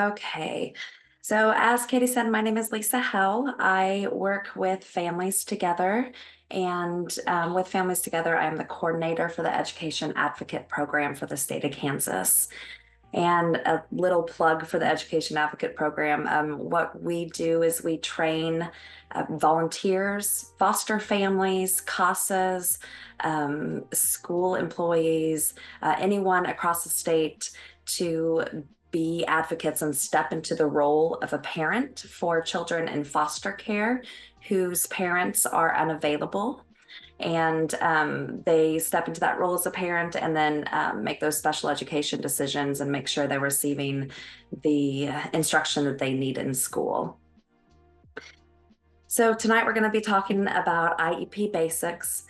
Okay, so as Katie said, my name is Lisa Howell. I work with Families Together, and with Families Together, I am the coordinator for the Education Advocate Program for the state of Kansas. And a little plug for the Education Advocate Program. What we do is we train volunteers, foster families, CASAs, school employees, anyone across the state to be advocates and step into the role of a parent for children in foster care whose parents are unavailable. And they step into that role as a parent and then make those special education decisions and make sure they're receiving the instruction that they need in school. So tonight we're going to be talking about IEP Basics,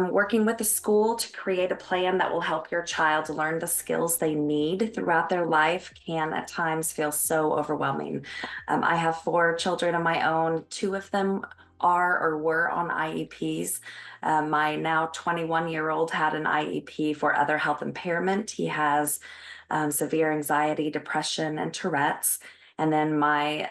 working with the school to create a plan that will help your child learn the skills they need throughout their life can at times feel so overwhelming. I have 4 children of my own. 2 of them are or were on IEPs. My now 21-year-old had an IEP for other health impairment. He has severe anxiety, depression, and Tourette's. And then my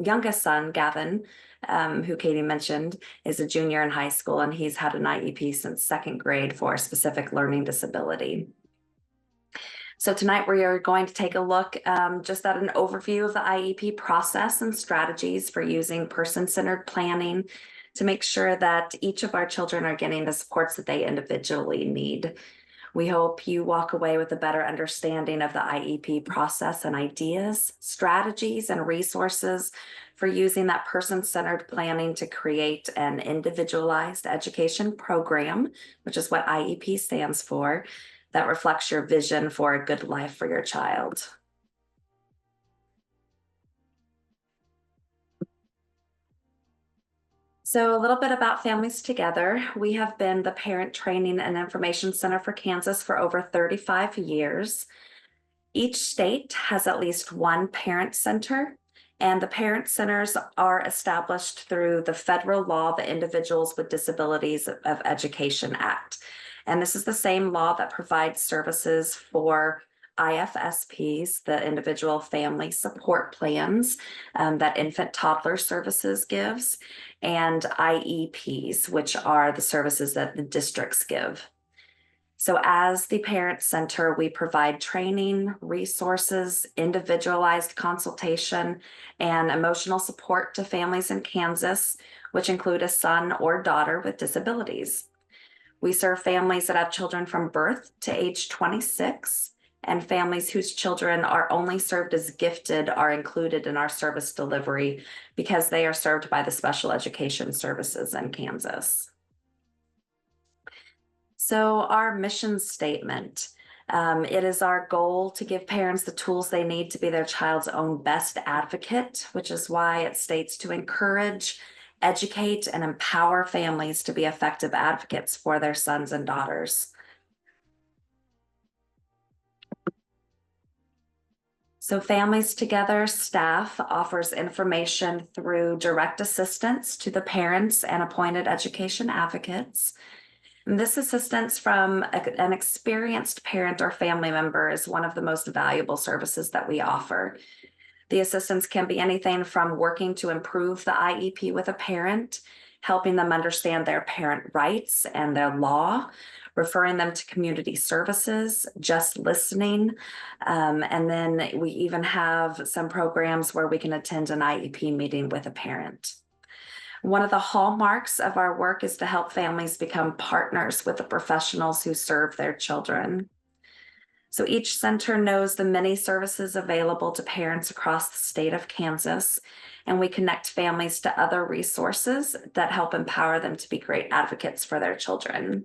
youngest son, Gavin, who Katie mentioned, is a junior in high school, and he's had an IEP since 2nd grade for a specific learning disability. So tonight we are going to take a look just at an overview of the IEP process and strategies for using person-centered planning to make sure that each of our children are getting the supports that they individually need. We hope you walk away with a better understanding of the IEP process and ideas, strategies, and resources for using that person-centered planning to create an individualized education program, which is what IEP stands for, that reflects your vision for a good life for your child. So a little bit about Families Together. We have been the Parent Training and Information Center for Kansas for over 35 years. Each state has at least one parent center, and the parent centers are established through the federal law, the Individuals with Disabilities of Education Act. And this is the same law that provides services for IFSPs, the Individual Family Support Plans, that Infant Toddler Services gives, and IEPs, which are the services that the districts give. So as the parent center, we provide training, resources, individualized consultation, and emotional support to families in Kansas, which include a son or daughter with disabilities. We serve families that have children from birth to age 26, and families whose children are only served as gifted are included in our service delivery because they are served by the special education services in Kansas. So our mission statement, it is our goal to give parents the tools they need to be their child's own best advocate, which is why it states to encourage, educate, and empower families to be effective advocates for their sons and daughters. So Families Together staff offers information through direct assistance to the parents and appointed education advocates. And this assistance from an experienced parent or family member is one of the most valuable services that we offer. The assistance can be anything from working to improve the IEP with a parent, helping them understand their parent rights and their law, referring them to community services, just listening. And then we even have some programs where we can attend an IEP meeting with a parent. One of the hallmarks of our work is to help families become partners with the professionals who serve their children. So each center knows the many services available to parents across the state of Kansas, and we connect families to other resources that help empower them to be great advocates for their children.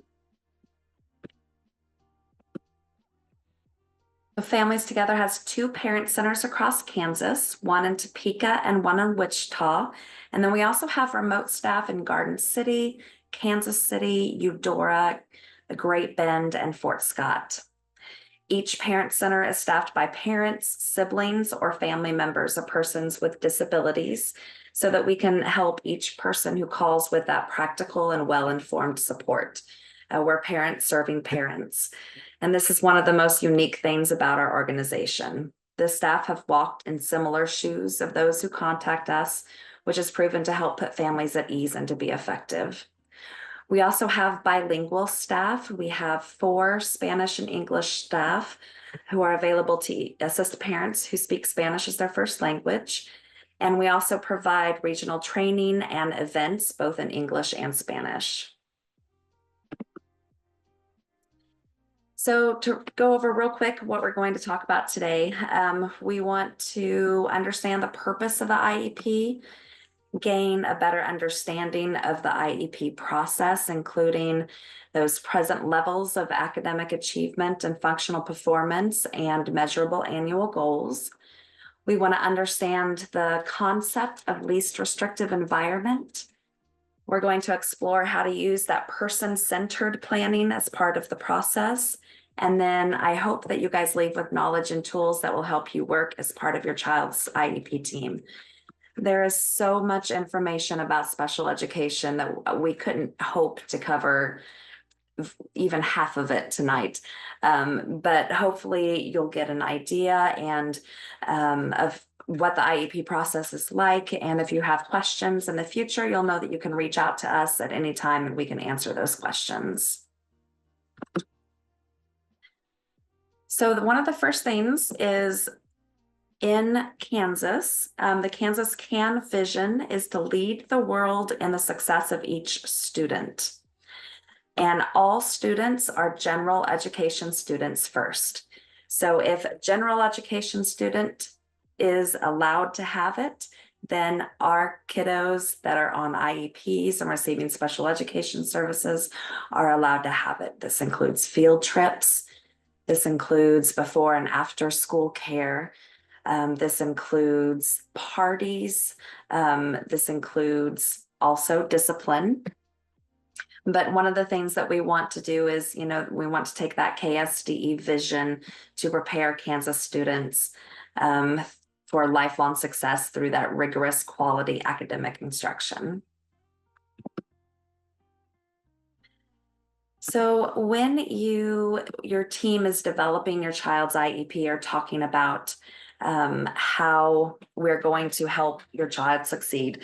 The Families Together has 2 parent centers across Kansas, one in Topeka and one in Wichita. And then we also have remote staff in Garden City, Kansas City, Eudora, Great Bend, and Fort Scott. Each parent center is staffed by parents, siblings, or family members of persons with disabilities so that we can help each person who calls with that practical and well-informed support. We're parents serving parents. And this is one of the most unique things about our organization. The staff have walked in similar shoes of those who contact us, which has proven to help put families at ease and to be effective. We also have bilingual staff. We have 4 Spanish and English staff who are available to assist parents who speak Spanish as their first language. And we also provide regional training and events, both in English and Spanish. So to go over real quick what we're going to talk about today, we want to understand the purpose of the IEP, gain a better understanding of the IEP process, including those present levels of academic achievement and functional performance and measurable annual goals. We want to understand the concept of least restrictive environment. We're going to explore how to use that person-centered planning as part of the process. And then I hope that you guys leave with knowledge and tools that will help you work as part of your child's IEP team. There is so much information about special education that we couldn't hope to cover even half of it tonight. But hopefully you'll get an idea and of what the IEP process is like. And if you have questions in the future, you'll know that you can reach out to us at any time and we can answer those questions. So one of the first things is in Kansas, the Kansas CAN vision is to lead the world in the success of each student. And all students are general education students first. So if a general education student is allowed to have it, then our kiddos that are on IEPs and receiving special education services are allowed to have it. This includes field trips. This includes before and after school care. This includes parties. This includes also discipline. But one of the things that we want to do is, we want to take that KSDE vision to prepare Kansas students for lifelong success through that rigorous quality academic instruction. So when your team is developing your child's IEP or talking about how we're going to help your child succeed,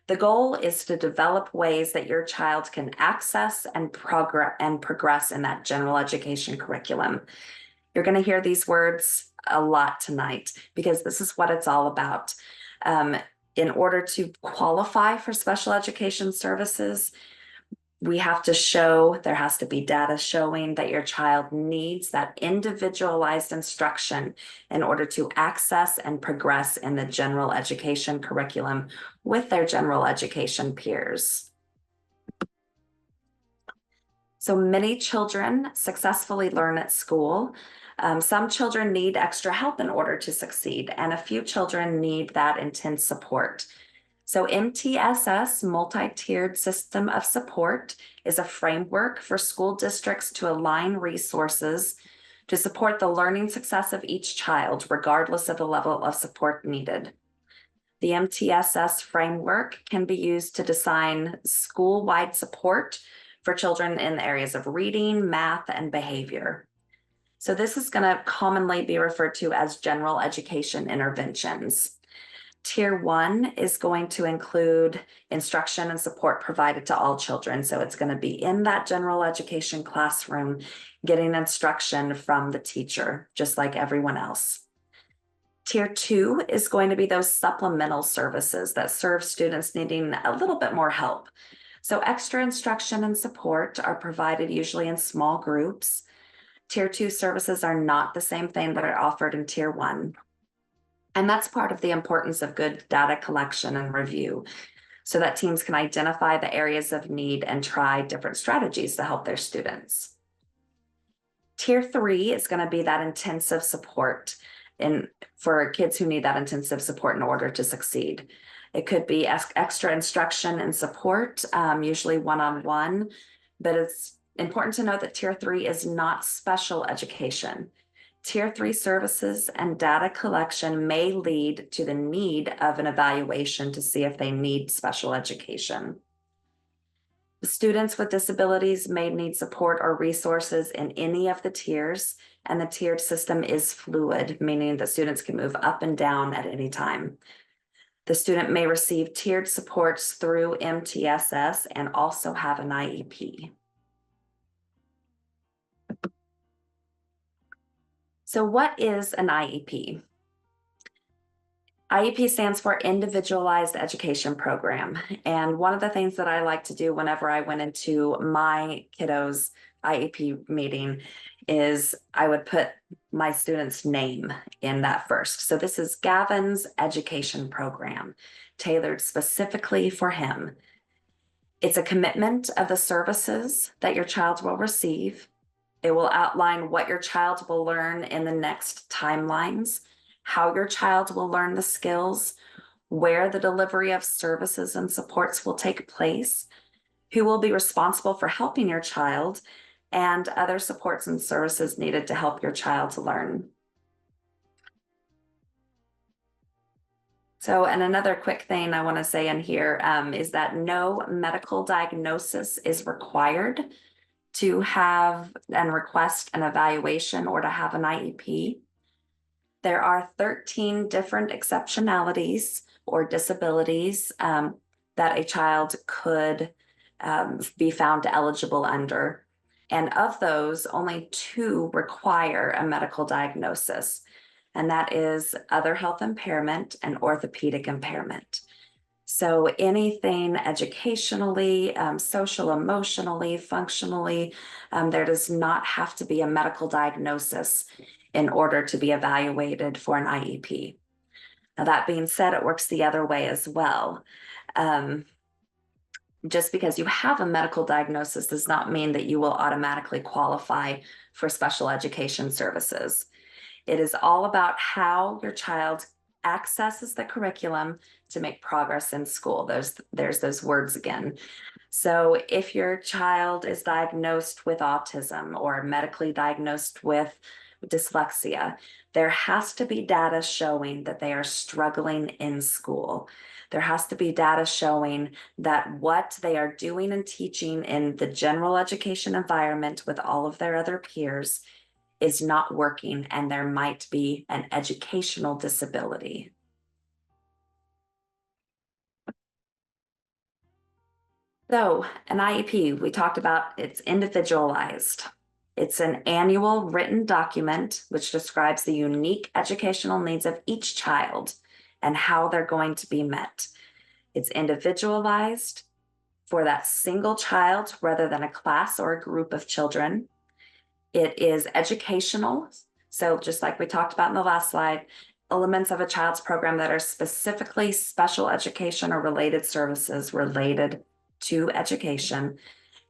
the goal is to develop ways that your child can access and progress in that general education curriculum. You're going to hear these words a lot tonight because this is what it's all about. In order to qualify for special education services, we have to show, there has to be data showing that your child needs that individualized instruction in order to access and progress in the general education curriculum with their general education peers. So many children successfully learn at school. Some children need extra help in order to succeed, and a few children need that intense support. So MTSS, Multi-Tiered System of Support, is a framework for school districts to align resources to support the learning success of each child, regardless of the level of support needed. The MTSS framework can be used to design school-wide support for children in the areas of reading, math, and behavior. So this is going to commonly be referred to as general education interventions. Tier 1 is going to include instruction and support provided to all children. So it's going to be in that general education classroom, getting instruction from the teacher, just like everyone else. Tier 2 is going to be those supplemental services that serve students needing a little bit more help. So extra instruction and support are provided usually in small groups. Tier 2 services are not the same thing that are offered in Tier 1. And that's part of the importance of good data collection and review so that teams can identify the areas of need and try different strategies to help their students. Tier 3 is going to be that intensive support for kids who need that intensive support in order to succeed. It could be extra instruction and support, usually one-on-one, but it's important to note that Tier 3 is not special education. Tier 3 services and data collection may lead to the need of an evaluation to see if they need special education. Students with disabilities may need support or resources in any of the tiers, and the tiered system is fluid, meaning that students can move up and down at any time. The student may receive tiered supports through MTSS and also have an IEP. So what is an IEP? IEP stands for Individualized Education Program. And one of the things that I like to do whenever I went into my kiddos' IEP meeting is I would put my student's name in that first. So this is Gavin's education program, tailored specifically for him. It's a commitment of the services that your child will receive. It will outline what your child will learn in the next timelines, how your child will learn the skills, where the delivery of services and supports will take place, who will be responsible for helping your child, and other supports and services needed to help your child to learn. So, and another quick thing I want to say in here is that no medical diagnosis is required to have and request an evaluation or to have an IEP. There are 13 different exceptionalities or disabilities that a child could be found eligible under. And of those, only 2 require a medical diagnosis, and that is other health impairment and orthopedic impairment. So anything educationally, social, emotionally, functionally, there does not have to be a medical diagnosis in order to be evaluated for an IEP. Now, that being said, it works the other way as well. Just because you have a medical diagnosis does not mean that you will automatically qualify for special education services. It is all about how your child accesses the curriculum to make progress in school. There's those words again. So if your child is diagnosed with autism or medically diagnosed with dyslexia, there has to be data showing that they are struggling in school. There has to be data showing that what they are doing and teaching in the general education environment with all of their other peers is not working, and there might be an educational disability. So an IEP, we talked about, it's individualized. It's an annual written document which describes the unique educational needs of each child and how they're going to be met. It's individualized for that single child rather than a class or a group of children. It is educational. So just like we talked about in the last slide, elements of a child's program that are specifically special education or related services related to education.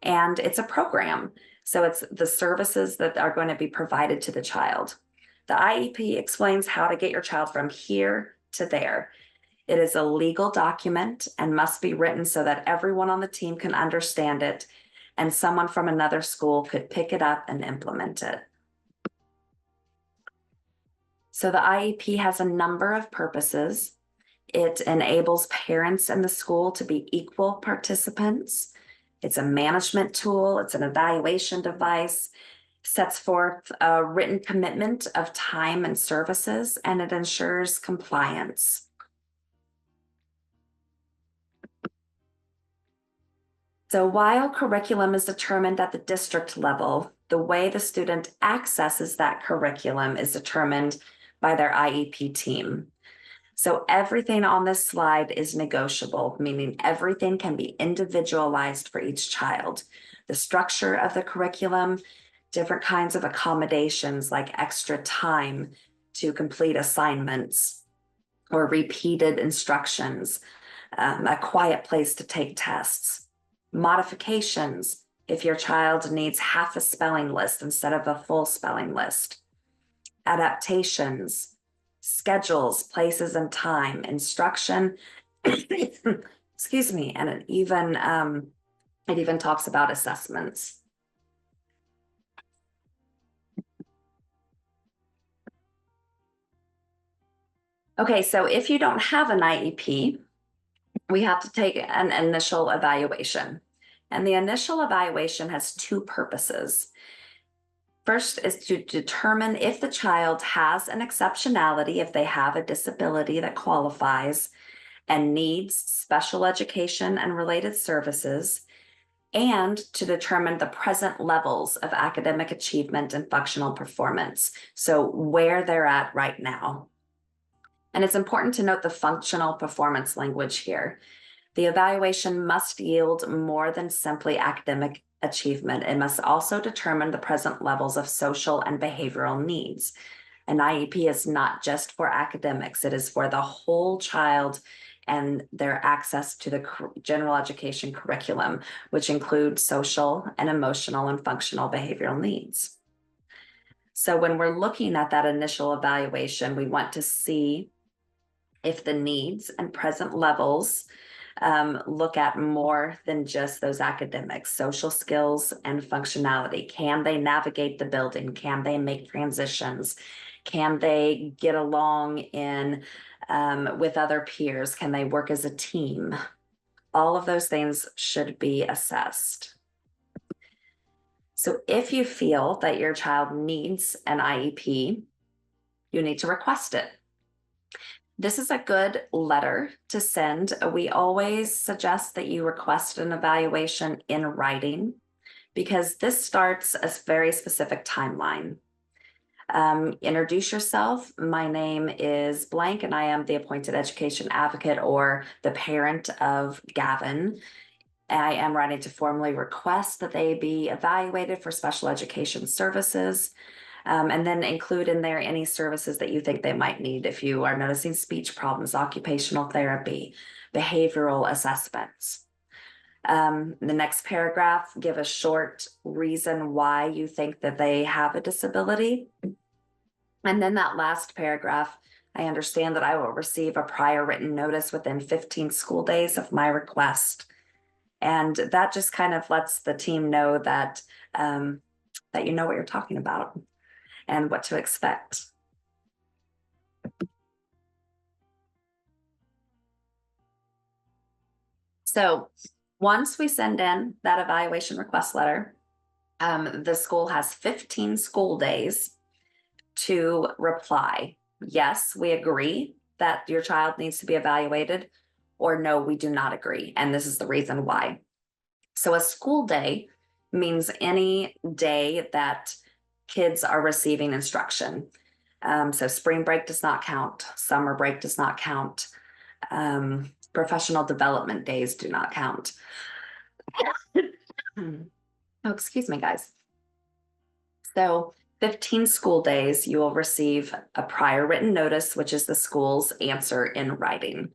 And it's a program. So it's the services that are going to be provided to the child. The IEP explains how to get your child from here to there. It is a legal document and must be written so that everyone on the team can understand it, and someone from another school could pick it up and implement it. So the IEP has a number of purposes. It enables parents in the school to be equal participants. It's a management tool. It's an evaluation device, sets forth a written commitment of time and services, and it ensures compliance. So while curriculum is determined at the district level, the way the student accesses that curriculum is determined by their IEP team. So everything on this slide is negotiable, meaning everything can be individualized for each child. The structure of the curriculum, different kinds of accommodations like extra time to complete assignments or repeated instructions, a quiet place to take tests. Modifications, if your child needs half a spelling list instead of a full spelling list. Adaptations, schedules, places and time, instruction, excuse me, and it even talks about assessments. Okay, so if you don't have an IEP, we have to take an initial evaluation. And the initial evaluation has two purposes. First is to determine if the child has an exceptionality, if they have a disability that qualifies and needs special education and related services, and to determine the present levels of academic achievement and functional performance, so where they're at right now. And it's important to note the functional performance language here. The evaluation must yield more than simply academic achievement. It must also determine the present levels of social and behavioral needs. An IEP is not just for academics, it is for the whole child and their access to the general education curriculum, which includes social and emotional and functional behavioral needs. So when we're looking at that initial evaluation, we want to see if the needs and present levels look at more than just those academics, social skills and functionality. Can they navigate the building? Can they make transitions? Can they get along with other peers? Can they work as a team? All of those things should be assessed. So if you feel that your child needs an IEP, you need to request it. This is a good letter to send. We always suggest that you request an evaluation in writing because this starts a very specific timeline. Introduce yourself. My name is blank and I am the appointed education advocate or the parent of Gavin. I am writing to formally request that they be evaluated for special education services. And then include in there any services that you think they might need if you are noticing speech problems, occupational therapy, behavioral assessments. The next paragraph, give a short reason why you think that they have a disability. And then that last paragraph, I understand that I will receive a prior written notice within 15 school days of my request. And that just kind of lets the team know that, that you know what you're talking about and what to expect. So once we send in that evaluation request letter, the school has 15 school days to reply. Yes, we agree that your child needs to be evaluated, or no, we do not agree. And this is the reason why. So a school day means any day that kids are receiving instruction. So spring break does not count. Summer break does not count. Professional development days do not count. Oh, excuse me, guys. So 15 school days, you will receive a prior written notice, which is the school's answer in writing.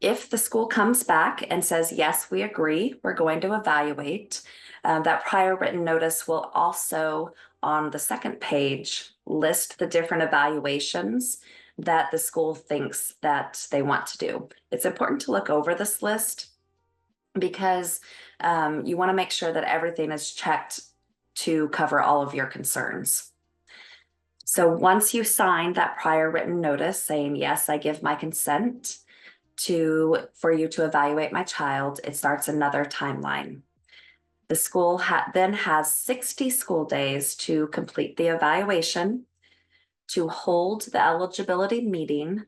If the school comes back and says, yes, we agree, we're going to evaluate, that prior written notice will also, on the second page, list the different evaluations that the school thinks that they want to do. It's important to look over this list because you want to make sure that everything is checked to cover all of your concerns. So once you sign that prior written notice saying, yes, I give my consent for you to evaluate my child, it starts another timeline. The school then has 60 school days to complete the evaluation, to hold the eligibility meeting,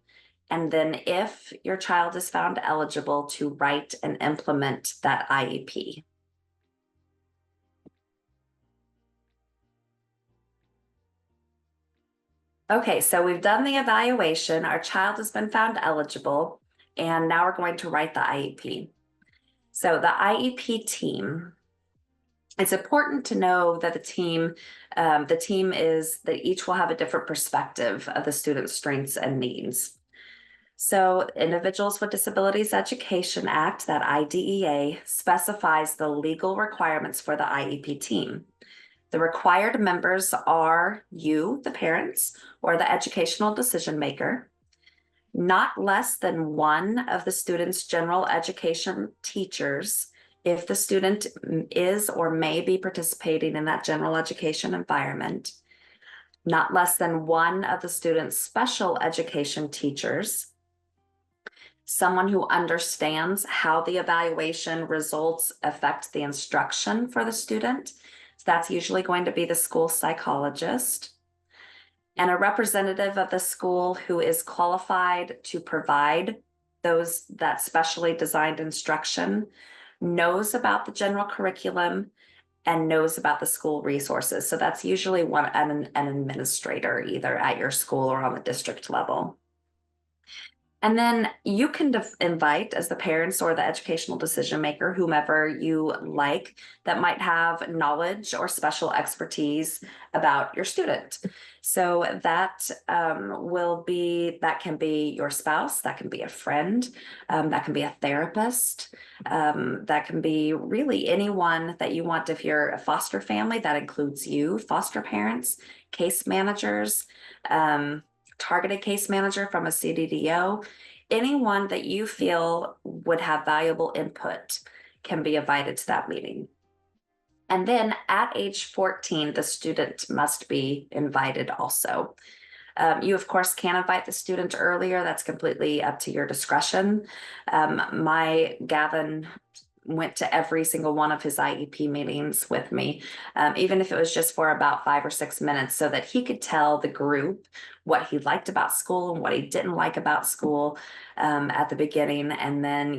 and then if your child is found eligible, to write and implement that IEP. Okay, so we've done the evaluation, our child has been found eligible, and now we're going to write the IEP. So the IEP team, it's important to know that the team is that each will have a different perspective of the student's strengths and needs. So Individuals with Disabilities Education Act, that IDEA, specifies the legal requirements for the IEP team. The required members are you, the parents, or the educational decision maker, not less than one of the student's general education teachers if the student is or may be participating in that general education environment, not less than one of the student's special education teachers, someone who understands how the evaluation results affect the instruction for the student. So that's usually going to be the school psychologist. And a representative of the school who is qualified to provide that specially designed instruction, knows about the general curriculum, and knows about the school resources. So that's usually an administrator, either at your school or on the district level. And then you can invite, as the parents or the educational decision maker, whomever you like that might have knowledge or special expertise about your student. So that that can be your spouse, that can be a friend, that can be a therapist, that can be really anyone that you want. If you're a foster family, that includes you, foster parents, case managers, targeted case manager from a CDDO, anyone that you feel would have valuable input can be invited to that meeting. And then at age 14, the student must be invited also. You, of course, can invite the student earlier. That's completely up to your discretion. My Gavin went to every single one of his IEP meetings with me, even if it was just for about 5 or 6 minutes, so that he could tell the group what he liked about school and what he didn't like about school at the beginning. And then,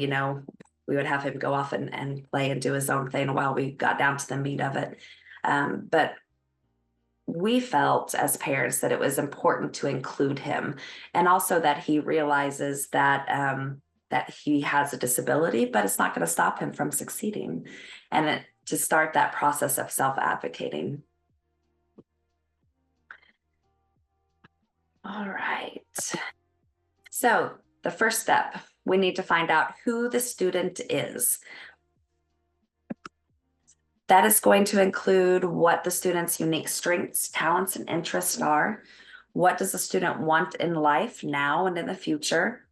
we would have him go off and play and do his own thing while we got down to the meat of it. But we felt as parents that it was important to include him, and also that he realizes that he has a disability, but it's not going to stop him from succeeding, and to start that process of self-advocating. All right. So the first step, we need to find out who the student is. That is going to include what the student's unique strengths, talents, and interests are. What does the student want in life now and in the future?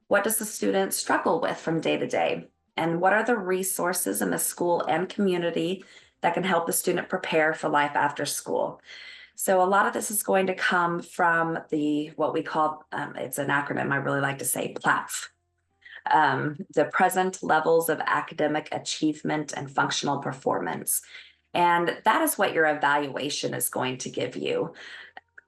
What does the student struggle with from day to day? And what are the resources in the school and community that can help the student prepare for life after school? So a lot of this is going to come from what we call, it's an acronym I really like to say, PLAAFP. The present levels of academic achievement and functional performance. And that is what your evaluation is going to give you.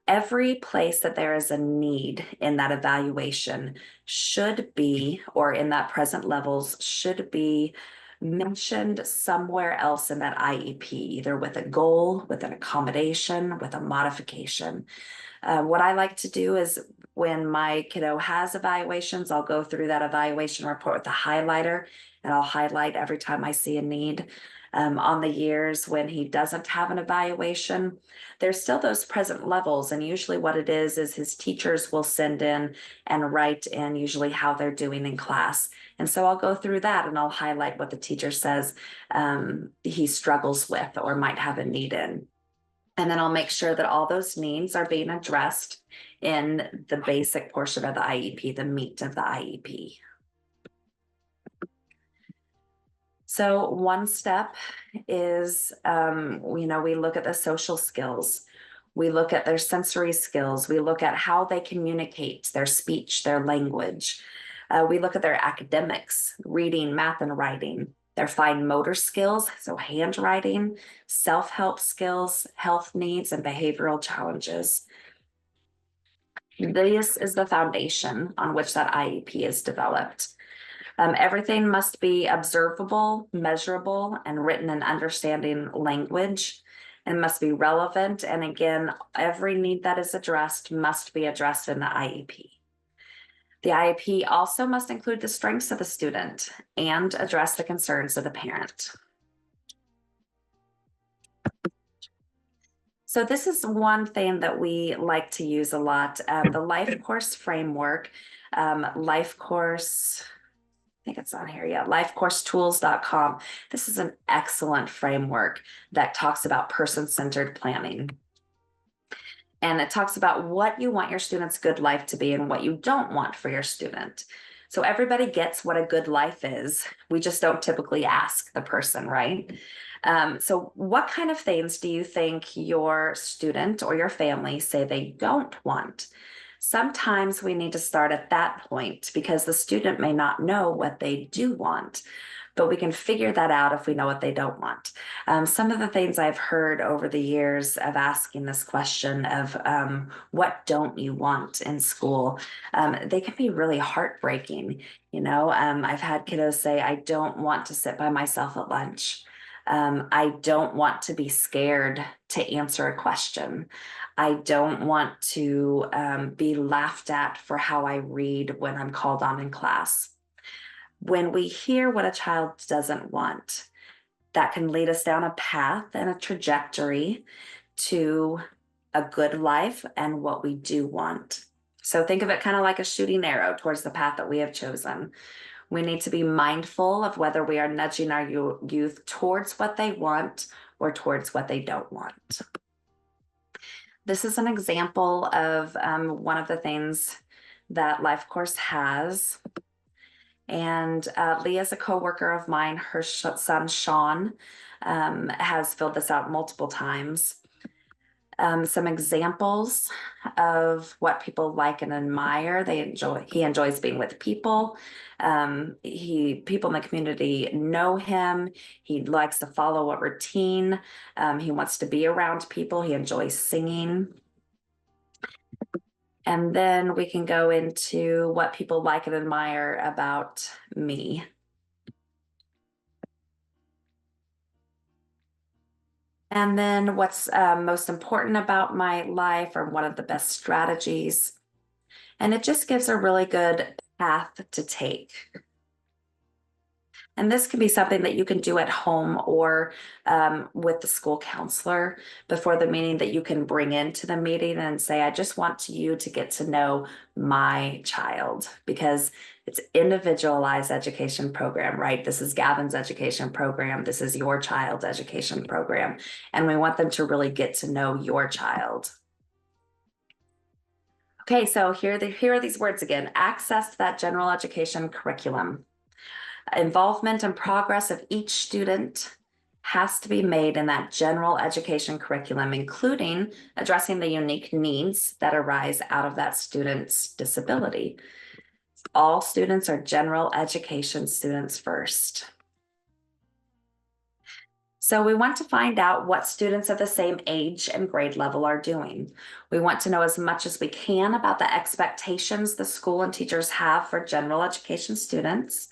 Every place that there is a need in that evaluation should be, or in that present levels, should be mentioned somewhere else in that IEP, either with a goal, with an accommodation, with a modification. What I like to do is when my kiddo has evaluations, I'll go through that evaluation report with a highlighter, and I'll highlight every time I see a need. On the years when he doesn't have an evaluation, there's still those present levels. And usually what it is his teachers will send in and write in usually how they're doing in class. And so I'll go through that and I'll highlight what the teacher says he struggles with or might have a need in. And then I'll make sure that all those needs are being addressed in the basic portion of the IEP, the meat of the IEP. So one step is, we look at the social skills. We look at their sensory skills. We look at how they communicate, their speech, their language. We look at their academics, reading, math, and writing, their fine motor skills, so handwriting, self-help skills, health needs, and behavioral challenges. This is the foundation on which that IEP is developed. Everything must be observable, measurable, and written in understanding language, and must be relevant. And again, every need that is addressed must be addressed in the IEP. The IEP also must include the strengths of the student and address the concerns of the parent. So this is one thing that we like to use a lot, the life course framework, life course, I think it's on here, yeah, lifecoursetools.com. This is an excellent framework that talks about person-centered planning. And it talks about what you want your student's good life to be and what you don't want for your student. So everybody gets what a good life is. We just don't typically ask the person, right? So what kind of things do you think your student or your family say they don't want? Sometimes we need to start at that point because the student may not know what they do want, but we can figure that out if we know what they don't want. Some of the things I've heard over the years of asking this question of what don't you want in school, they can be really heartbreaking. I've had kiddos say, I don't want to sit by myself at lunch. I don't want to be scared to answer a question. I don't want to be laughed at for how I read when I'm called on in class. When we hear what a child doesn't want, that can lead us down a path and a trajectory to a good life and what we do want. So think of it kind of like a shooting arrow towards the path that we have chosen. We need to be mindful of whether we are nudging our youth towards what they want or towards what they don't want. This is an example of one of the things that Life Course has. And Leah's a coworker of mine. Her son, Sean, has filled this out multiple times. Some examples of what people like and admire. He enjoys being with people. People in the community know him. He likes to follow a routine. He wants to be around people. He enjoys singing. And then we can go into what people like and admire about me. And then what's most important about my life, or one of the best strategies. And it just gives a really good path to take. And this can be something that you can do at home or with the school counselor before the meeting, that you can bring into the meeting and say, I just want you to get to know my child, because it's individualized education program, right? This is Gavin's education program. This is your child's education program. And we want them to really get to know your child. Okay, so here are these words again. Access to that general education curriculum. Involvement and progress of each student has to be made in that general education curriculum, including addressing the unique needs that arise out of that student's disability. All students are general education students first. So we want to find out what students of the same age and grade level are doing. We want to know as much as we can about the expectations the school and teachers have for general education students.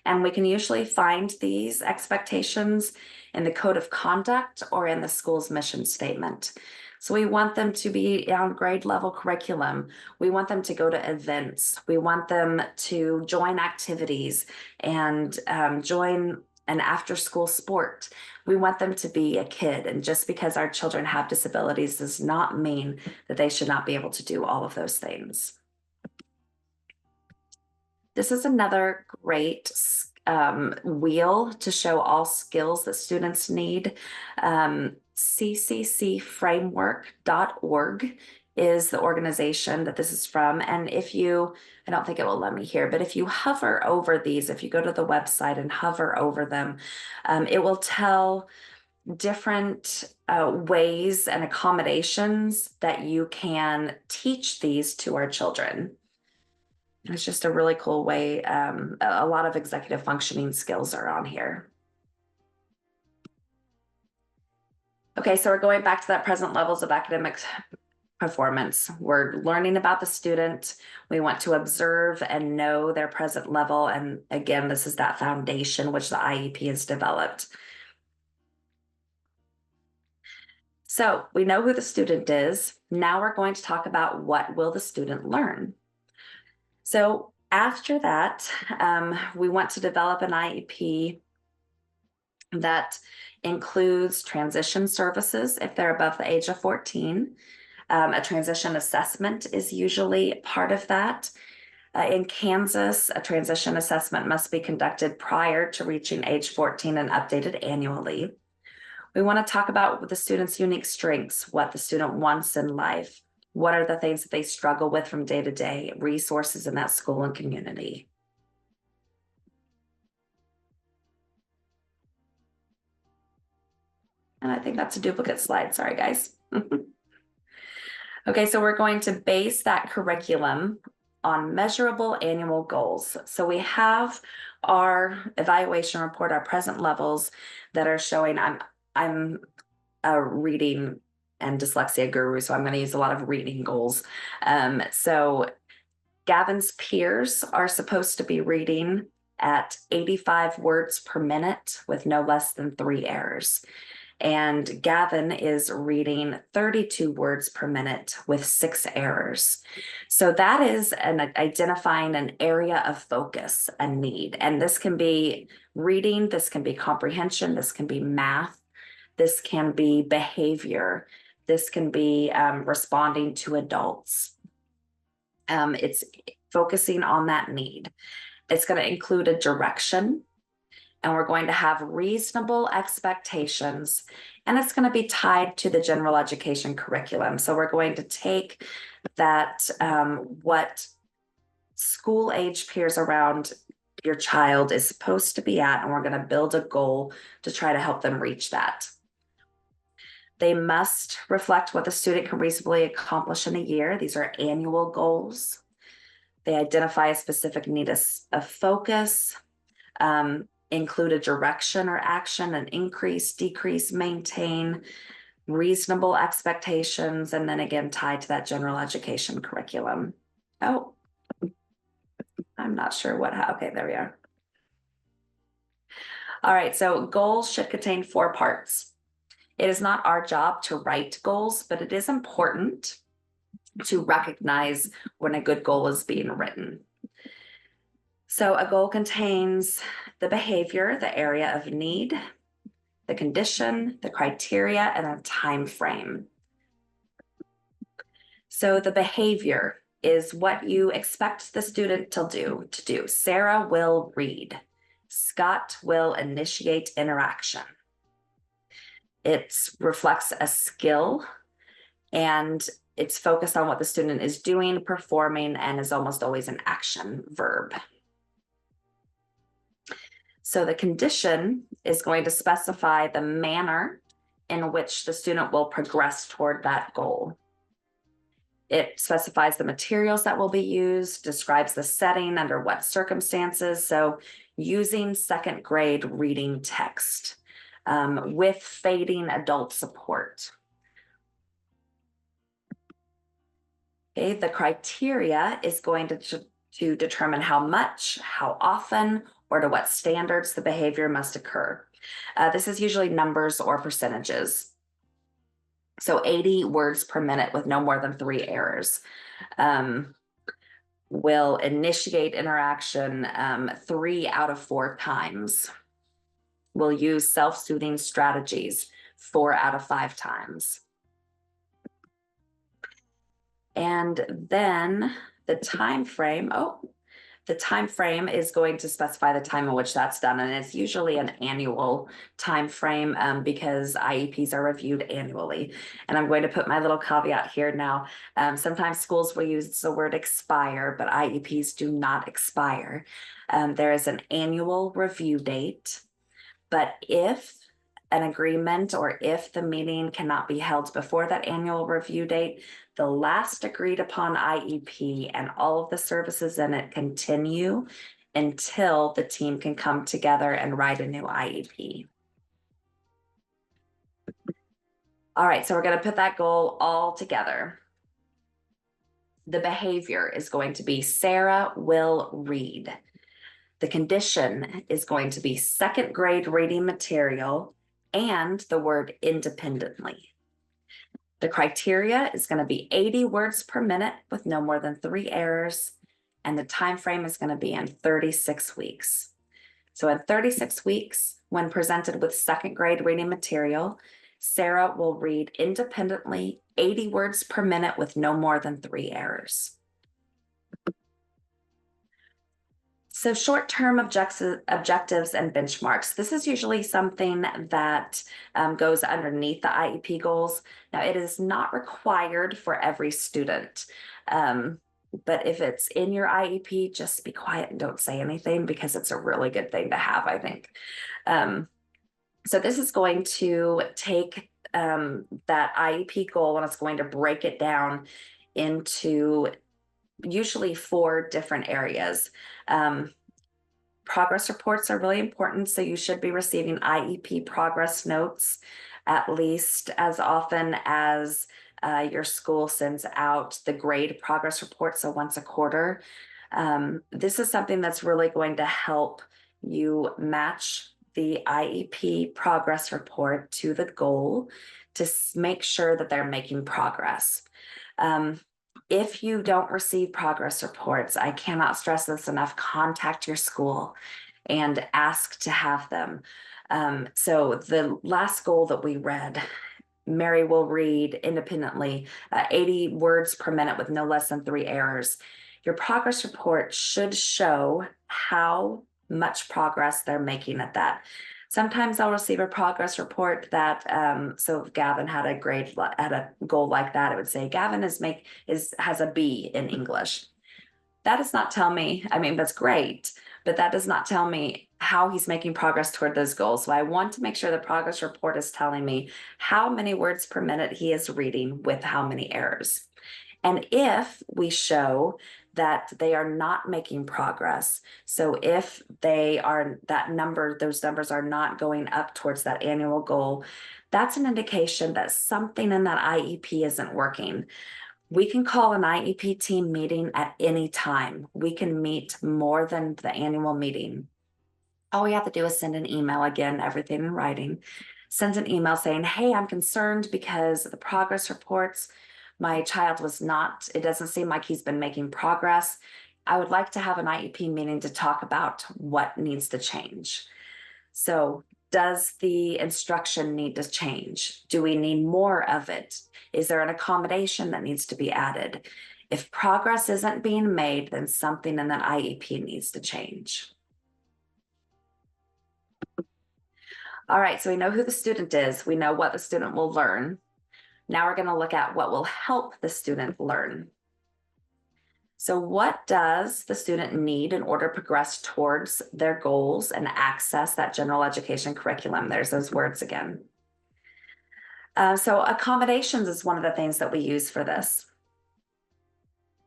And we can usually find these expectations in the code of conduct or in the school's mission statement. So we want them to be on grade level curriculum. We want them to go to events. We want them to join activities and join an after-school sport. We want them to be a kid. And just because our children have disabilities does not mean that they should not be able to do all of those things. This is another great wheel to show all skills that students need. cccframework.org is the organization that this is from. And I don't think it will let me here, but if you hover over these, if you go to the website and hover over them, it will tell different ways and accommodations that you can teach these to our children. It's just a really cool way. A lot of executive functioning skills are on here. Okay, so we're going back to that present levels of academic performance. We're learning about the student. We want to observe and know their present level. And again, this is that foundation which the IEP has developed. So we know who the student is. Now we're going to talk about what will the student learn. So after that, we want to develop an IEP that includes transition services if they're above the age of 14. A transition assessment is usually part of that. In Kansas, a transition assessment must be conducted prior to reaching age 14 and updated annually. We want to talk about the student's unique strengths, what the student wants in life, what are the things that they struggle with from day to day, resources in that school and community. And I think that's a duplicate slide. Sorry, guys. Okay, so we're going to base that curriculum on measurable annual goals. So we have our evaluation report, our present levels that are showing I'm a reading and dyslexia guru, so I'm going to use a lot of reading goals. So Gavin's peers are supposed to be reading at 85 words per minute with no less than 3 errors. And Gavin is reading 32 words per minute with 6 errors. So that is identifying an area of focus, a need. And this can be reading, this can be comprehension, this can be math, this can be behavior, this can be responding to adults. It's focusing on that need. It's going to include a direction, and we're going to have reasonable expectations, and it's going to be tied to the general education curriculum. So we're going to take that, what school age peers around your child is supposed to be at, and we're going to build a goal to try to help them reach that. They must reflect what the student can reasonably accomplish in a year. These are annual goals. They identify a specific need of focus, include a direction or action, an increase, decrease, maintain, reasonable expectations, and then again tied to that general education curriculum. Oh, I'm not sure okay, there we are. All right, so goals should contain 4 parts. It is not our job to write goals, but it is important to recognize when a good goal is being written. So a goal contains the behavior, the area of need, the condition, the criteria, and a time frame. So the behavior is what you expect the student to do. Sarah will read. Scott will initiate interaction. It reflects a skill, and it's focused on what the student is doing, performing, and is almost always an action verb. So the condition is going to specify the manner in which the student will progress toward that goal. It specifies the materials that will be used, describes the setting, under what circumstances. So using 2nd grade reading text with fading adult support. Okay, the criteria is going to determine how much, how often, or to what standards the behavior must occur. This is usually numbers or percentages. So 80 words per minute with no more than 3 errors. Will initiate interaction 3 out of 4 times. Will use self-soothing strategies 4 out of 5 times. And then the time frame, the time frame is going to specify the time in which that's done, and it's usually an annual time frame because IEPs are reviewed annually. And I'm going to put my little caveat here now. Sometimes schools will use the word expire, but IEPs do not expire. There is an annual review date, but if an agreement or if the meeting cannot be held before that annual review date, the last agreed upon IEP and all of the services in it continue until the team can come together and write a new IEP. All right, so we're going to put that goal all together. The behavior is going to be Sarah will read. The condition is going to be 2nd grade reading material and the word independently. The criteria is going to be 80 words per minute with no more than 3 errors, and the time frame is going to be in 36 weeks. So in 36 weeks, when presented with 2nd grade reading material, Sarah will read independently 80 words per minute with no more than 3 errors. So short-term objectives and benchmarks. This is usually something that goes underneath the IEP goals. Now, it is not required for every student, but if it's in your IEP, just be quiet and don't say anything because it's a really good thing to have, I think. So this is going to take that IEP goal, and it's going to break it down into usually 4 different areas. Progress reports are really important, so you should be receiving IEP progress notes at least as often as your school sends out the grade progress report, so once a quarter. This is something that's really going to help you match the IEP progress report to the goal to make sure that they're making progress. If you don't receive progress reports, I cannot stress this enough, contact your school and ask to have them. So the last goal that we read, Mary will read independently 80 words per minute with no less than 3 errors. Your progress report should show how much progress they're making at that. Sometimes I'll receive a progress report that, so if Gavin had a goal like that, it would say Gavin has a B in English. That does not tell me, I mean, that's great, but that does not tell me how he's making progress toward those goals. So I want to make sure the progress report is telling me how many words per minute he is reading with how many errors. And if we show that they are not making progress, so if they are those numbers are not going up towards that annual goal, that's an indication that something in that IEP isn't working. We can call an IEP team meeting at any time. We can meet more than the annual meeting. All we have to do is send an email, again, everything in writing, sends an email saying, hey, I'm concerned because the progress reports, my child it doesn't seem like he's been making progress. I would like to have an IEP meeting to talk about what needs to change. So does the instruction need to change? Do we need more of it? Is there an accommodation that needs to be added? If progress isn't being made, then something in that IEP needs to change. All right, so we know who the student is. We know what the student will learn. Now we're going to look at what will help the student learn. So what does the student need in order to progress towards their goals and access that general education curriculum? There's those words again. So accommodations is one of the things that we use for this.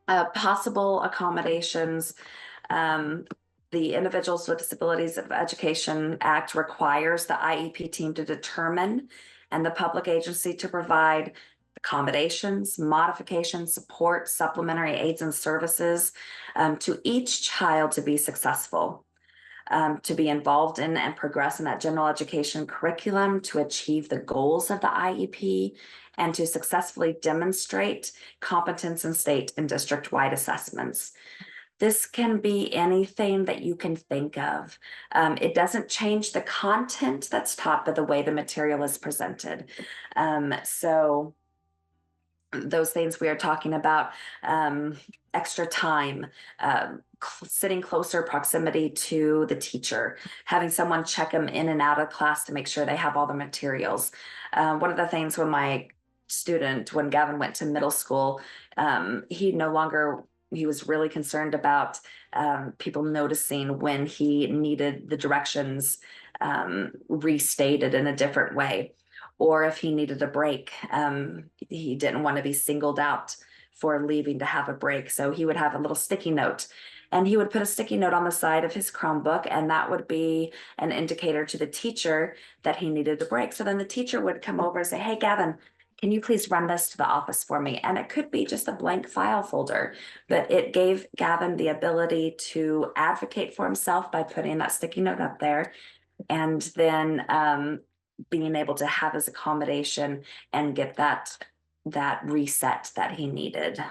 Possible accommodations, the Individuals with Disabilities of Education Act requires the IEP team to determine and the public agency to provide accommodations, modifications, support, supplementary aids and services to each child to be successful, to be involved in and progress in that general education curriculum, to achieve the goals of the IEP, and to successfully demonstrate competence in state and district-wide assessments. This can be anything that you can think of. It doesn't change the content that's taught, but the way the material is presented. So those things we are talking about, extra time, sitting closer proximity to the teacher, having someone check them in and out of class to make sure they have all the materials. One of the things when Gavin went to middle school, he was really concerned about people noticing when he needed the directions restated in a different way, or if he needed a break. He didn't want to be singled out for leaving to have a break. So he would have a little sticky note, and he would put a sticky note on the side of his Chromebook, and that would be an indicator to the teacher that he needed a break. So then the teacher would come over and say, hey, Gavin, can you please run this to the office for me? And it could be just a blank file folder, but it gave Gavin the ability to advocate for himself by putting that sticky note up there, and then being able to have his accommodation and get that reset that he needed.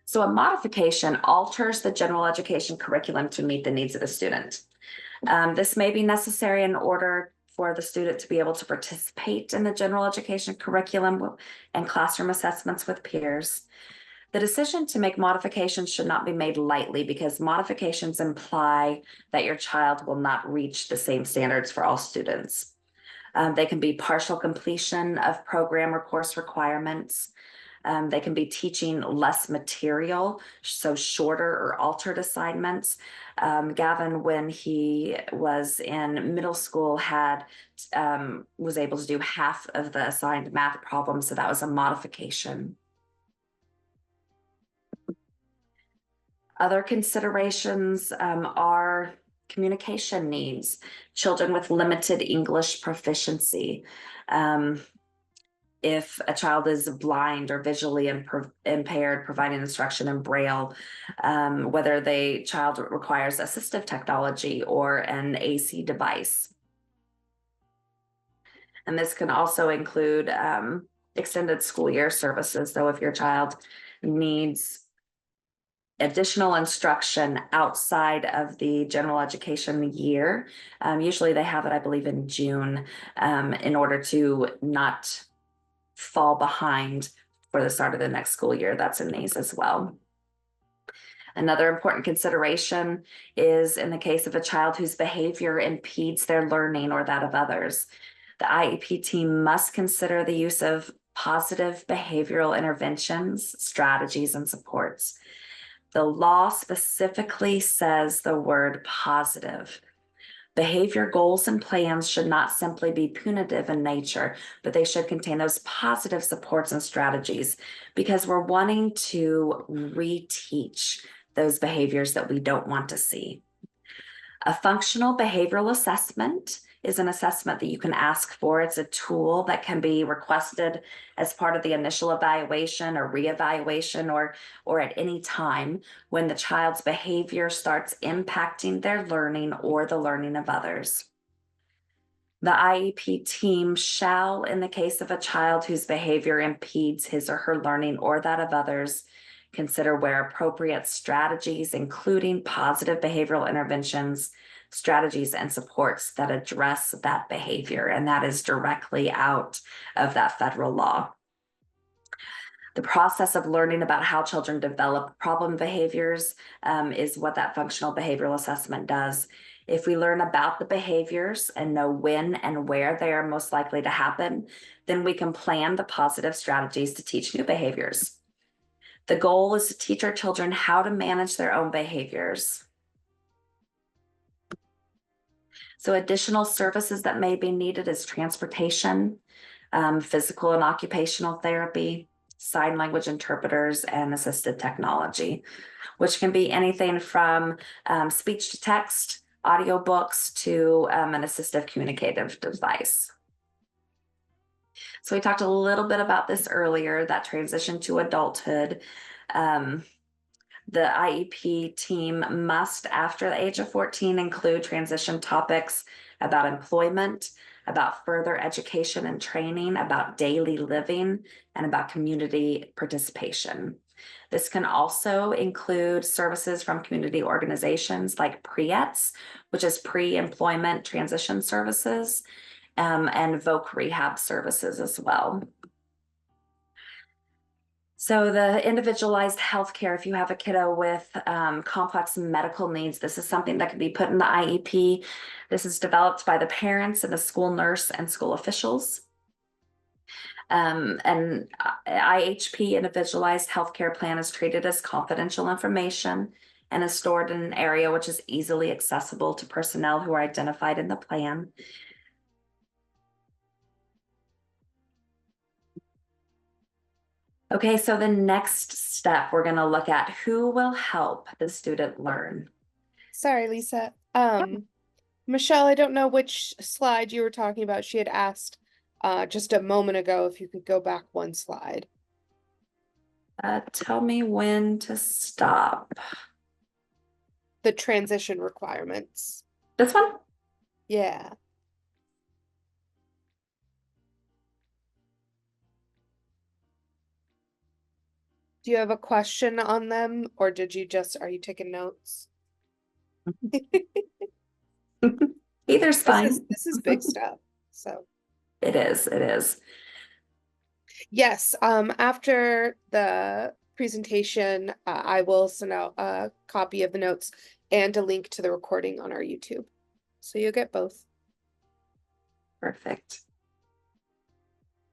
So a modification alters the general education curriculum to meet the needs of the student. This may be necessary in order for the student to be able to participate in the general education curriculum and classroom assessments with peers. The decision to make modifications should not be made lightly, because modifications imply that your child will not reach the same standards for all students. They can be partial completion of program or course requirements. They can be teaching less material, so shorter or altered assignments. Gavin, when he was in middle school, was able to do half of the assigned math problems, so that was a modification. Other considerations are communication needs, children with limited English proficiency. If a child is blind or visually impaired, providing instruction in Braille, whether the child requires assistive technology or an AC device. And this can also include extended school year services. So if your child needs additional instruction outside of the general education year, usually they have it, I believe, in June, in order to not fall behind for the start of the next school year. That's in these as well. Another important consideration is in the case of a child whose behavior impedes their learning or that of others. The IEP team must consider the use of positive behavioral interventions, strategies, and supports. The law specifically says the word positive. Behavior goals and plans should not simply be punitive in nature, but they should contain those positive supports and strategies, because we're wanting to reteach those behaviors that we don't want to see. A functional behavioral assessment is an assessment that you can ask for. It's a tool that can be requested as part of the initial evaluation or reevaluation, or at any time when the child's behavior starts impacting their learning or the learning of others. The IEP team shall, in the case of a child whose behavior impedes his or her learning or that of others, consider where appropriate strategies, including positive behavioral interventions, strategies, and supports that address that behavior. And that is directly out of that federal law. The process of learning about how children develop problem behaviors is what that functional behavioral assessment does. If we learn about the behaviors and know when and where they are most likely to happen, then we can plan the positive strategies to teach new behaviors. The goal is to teach our children how to manage their own behaviors. So additional services that may be needed is transportation, physical and occupational therapy, sign language interpreters, and assisted technology, which can be anything from speech to text, audiobooks, to an assistive communicative device. So we talked a little bit about this earlier, that transition to adulthood. The IEP team must, after the age of 14, include transition topics about employment, about further education and training, about daily living, and about community participation. This can also include services from community organizations like PREETS, which is pre-employment transition services, and VOC rehab services as well. So the individualized healthcare, if you have a kiddo with complex medical needs, this is something that can be put in the IEP. This is developed by the parents and the school nurse and school officials. And IHP, individualized healthcare plan, is treated as confidential information and is stored in an area which is easily accessible to personnel who are identified in the plan. Okay, so the next step, we're going to look at who will help the student learn. Sorry, Lisa. Michelle, I don't know which slide you were talking about. She had asked just a moment ago if you could go back one slide. Tell me when to stop. The transition requirements. This one? Yeah. Do you have a question on them, or are you taking notes? Either's fine. This is big stuff. So it is. Yes, after the presentation, I will send out a copy of the notes and a link to the recording on our YouTube. So you'll get both. Perfect.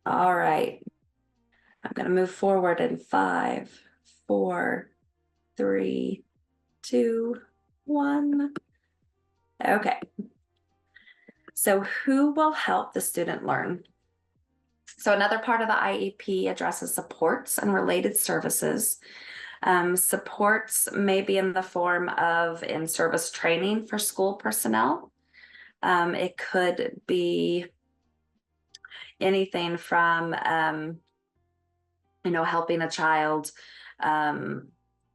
All right. I'm going to move forward in 5, 4, 3, 2, 1. Okay. So who will help the student learn? So another part of the IEP addresses supports and related services. Supports may be in the form of in-service training for school personnel. It could be anything from, helping a child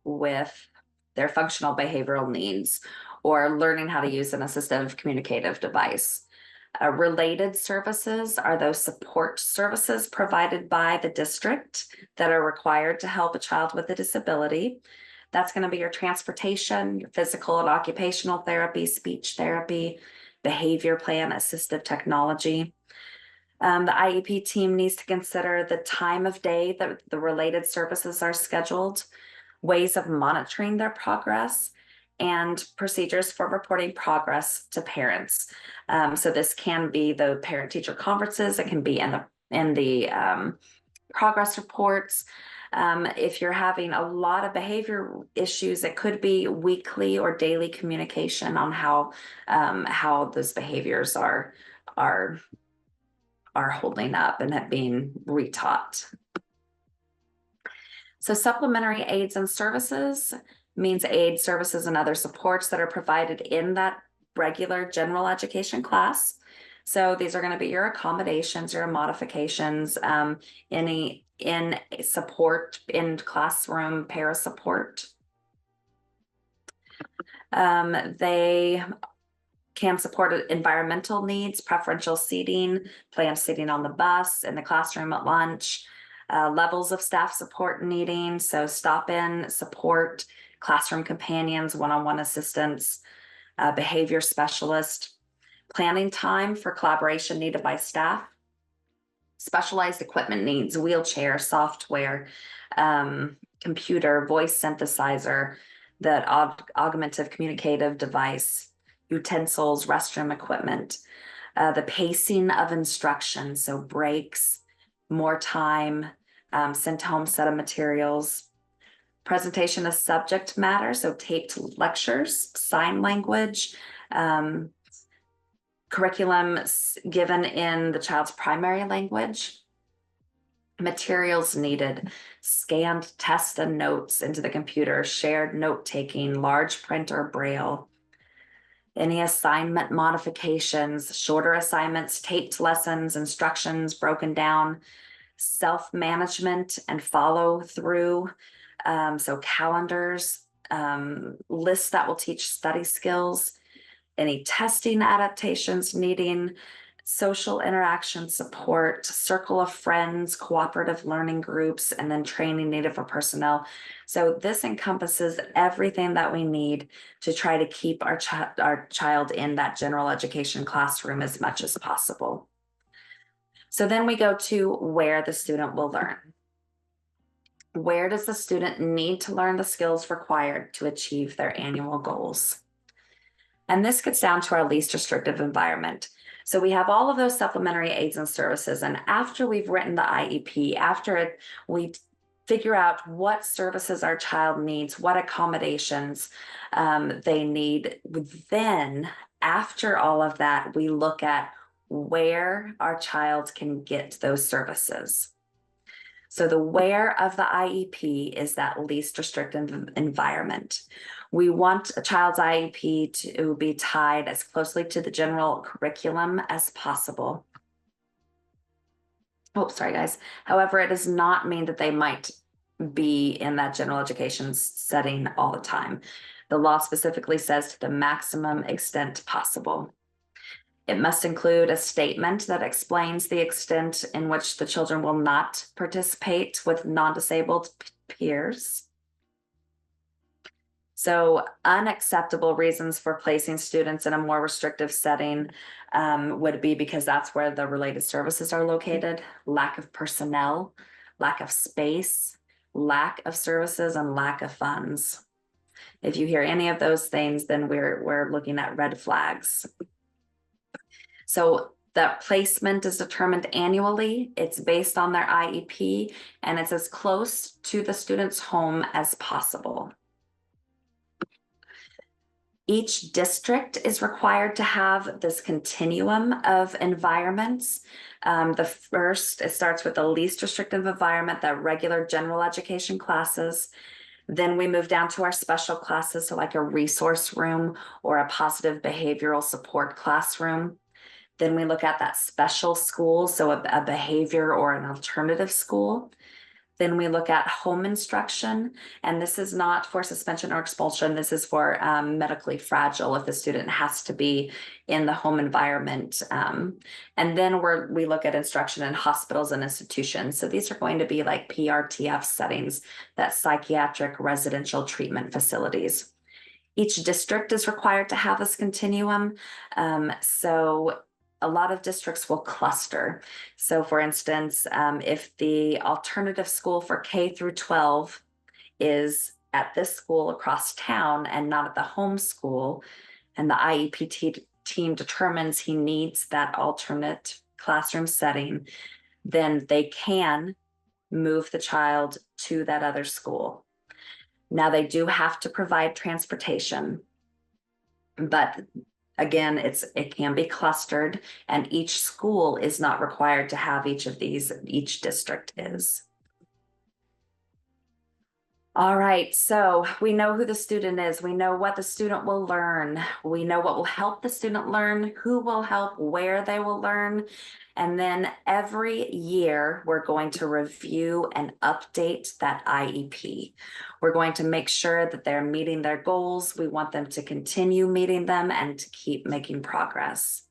with their functional behavioral needs or learning how to use an assistive communicative device. Related services are those support services provided by the district that are required to help a child with a disability. That's going to be your transportation, your physical and occupational therapy, speech therapy, behavior plan, assistive technology. The IEP team needs to consider the time of day that the related services are scheduled, ways of monitoring their progress, and procedures for reporting progress to parents. So this can be the parent-teacher conferences. It can be in the progress reports. If you're having a lot of behavior issues, it could be weekly or daily communication on how those behaviors are holding up and being retaught. So supplementary aids and services means aid services and other supports that are provided in that regular general education class. So these are going to be your accommodations, your modifications, any in support in classroom para support. They can support environmental needs, preferential seating, planned seating on the bus, in the classroom at lunch, levels of staff support needing, so stop-in support, classroom companions, one-on-one assistance, behavior specialist, planning time for collaboration needed by staff, specialized equipment needs, wheelchair, software, computer, voice synthesizer, that augmentative communicative device, utensils, restroom equipment, the pacing of instruction, so breaks, more time, sent home set of materials, presentation of subject matter, so taped lectures, sign language, curriculum given in the child's primary language, materials needed, scanned tests and notes into the computer, shared note-taking, large print or braille, any assignment modifications, shorter assignments, taped lessons, instructions broken down, self-management and follow through, so calendars, lists that will teach study skills, any testing adaptations needing social interaction support, circle of friends, cooperative learning groups, and then training needed for personnel. So this encompasses everything that we need to try to keep our child in that general education classroom as much as possible. So then we go to where the student will learn. Where does the student need to learn the skills required to achieve their annual goals? And this gets down to our least restrictive environment. So we have all of those supplementary aids and services. And after we've written the IEP, after we figure out what services our child needs, what accommodations they need, then after all of that, we look at where our child can get those services. So the where of the IEP is that least restrictive environment. We want a child's IEP to be tied as closely to the general curriculum as possible. Oh, sorry, guys. However, it does not mean that they might be in that general education setting all the time. The law specifically says to the maximum extent possible. It must include a statement that explains the extent in which the children will not participate with non-disabled peers. So unacceptable reasons for placing students in a more restrictive setting would be because that's where the related services are located, lack of personnel, lack of space, lack of services, and lack of funds. If you hear any of those things, then we're looking at red flags. So That placement is determined annually. It's based on their IEP, and it's as close to the student's home as possible. Each district is required to have this continuum of environments. The first, it starts with the least restrictive environment, that regular general education classes. Then we move down to our special classes, so like a resource room or a positive behavioral support classroom. Then we look at that special school, so a behavior or an alternative school. Then we look at home instruction, and this is not for suspension or expulsion. This is for medically fragile if the student has to be in the home environment. And then we look at instruction in hospitals and institutions. So these are going to be like PRTF settings, that psychiatric residential treatment facilities. Each district is required to have this continuum. So a lot of districts will cluster. So for instance, if the alternative school for K through 12 is at this school across town and not at the home school, and the IEP team determines he needs that alternate classroom setting, then they can move the child to that other school. Now they do have to provide transportation, but again, it can be clustered, and each school is not required to have each of these, each district is. All right, so we know who the student is. We know what the student will learn. We know what will help the student learn, who will help, where they will learn. And then every year, we're going to review and update that IEP. We're going to make sure that they're meeting their goals. We want them to continue meeting them and to keep making progress.